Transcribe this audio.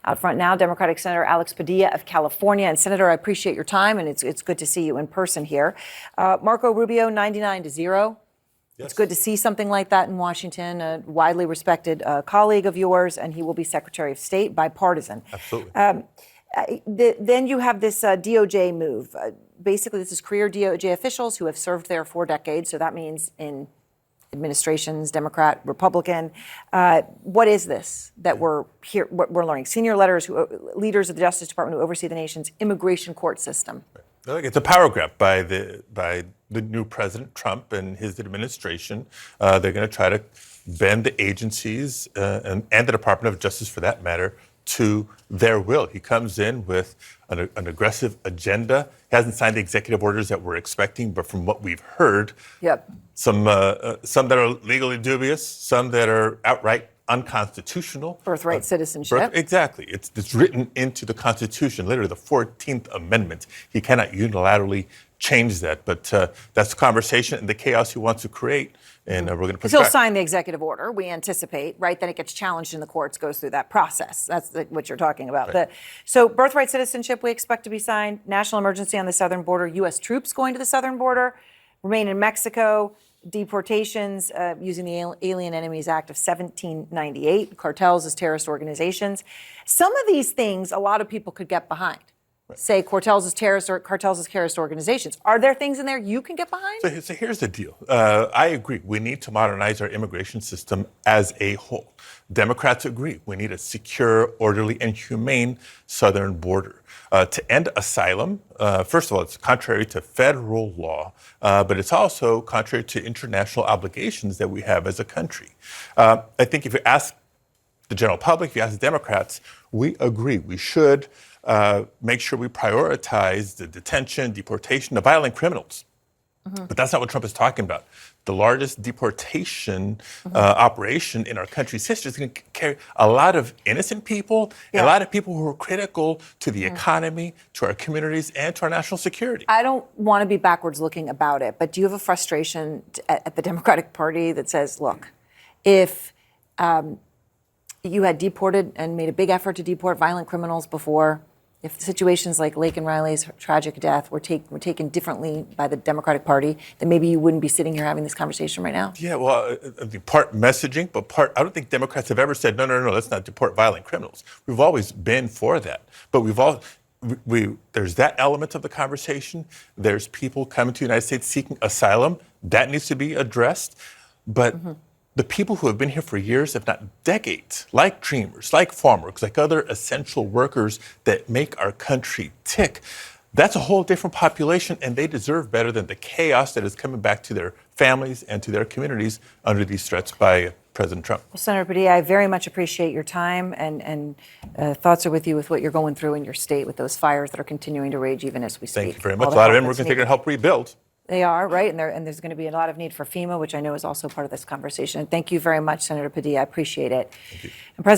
Out front now, Democratic Senator Alex Padilla of California. And Senator, I appreciate your time, and it's good to see you in person here. Marco Rubio, 99-0. Yes. It's good to see something like that in Washington, a widely respected colleague of yours, and he will be Secretary of State, bipartisan. Absolutely. Then you have this DOJ move. Basically, this is career DOJ officials who have served there for decades, so that means in administrations, Democrat, Republican. What is this that we're learning? Senior leaders of the Justice Department who oversee the nation's immigration court system. It's a power grab by the new President Trump and his administration. They're going to try to bend the agencies and the Department of Justice, for that matter, to their will. He comes in with an aggressive agenda. He hasn't signed the executive orders that we're expecting, but from what we've heard, some that are legally dubious, some that are outright unconstitutional. Birthright citizenship. Exactly. It's written into the Constitution, literally the 14th Amendment. He cannot unilaterally change that, but that's the conversation and the chaos he wants to create, and we're going to push back. He'll sign the executive order, we anticipate, right? Then it gets challenged in the courts, goes through that process. That's what you're talking about. Right. So birthright citizenship, we expect to be signed. National emergency on the southern border. U.S. troops going to the southern border. Remain in Mexico. Deportations using the Alien Enemies Act of 1798. Cartels as terrorist organizations. Some of these things a lot of people could get behind. Right. Say cartels as terrorist organizations. Are there things in there you can get behind? So here's the deal. I agree. We need to modernize our immigration system as a whole. Democrats agree. We need a secure, orderly, and humane southern border. To end asylum, first of all, it's contrary to federal law, but it's also contrary to international obligations that we have as a country. I think if you ask the general public, if you ask Democrats, we agree. We should make sure we prioritize the detention, deportation of violent criminals. Mm-hmm. But that's not what Trump is talking about. The largest deportation operation in our country's history is going to carry a lot of innocent people, and a lot of people who are critical to the economy, to our communities, and to our national security. I don't want to be backwards looking about it, but do you have a frustration at the Democratic Party that says, look, if you had deported and made a big effort to deport violent criminals before, if situations like Laken Riley's tragic death were taken differently by the Democratic Party, then maybe you wouldn't be sitting here having this conversation right now? Yeah, well, part messaging, but I don't think Democrats have ever said, no, let's not deport violent criminals. We've always been for that. But there's that element of the conversation. There's people coming to the United States seeking asylum. That needs to be addressed. But the people who have been here for years, if not decades, like dreamers, like farm workers, like other essential workers that make our country tick, that's a whole different population, and they deserve better than the chaos that is coming back to their families and to their communities under these threats by President Trump. Well, Senator Padilla, I very much appreciate your time, and thoughts are with you with what you're going through in your state with those fires that are continuing to rage even as we speak. Thank you very much. A lot of immigrants are going to help rebuild. They are, right? And there's going to be a lot of need for FEMA, which I know is also part of this conversation. Thank you very much, Senator Padilla. I appreciate it. Thank you. And President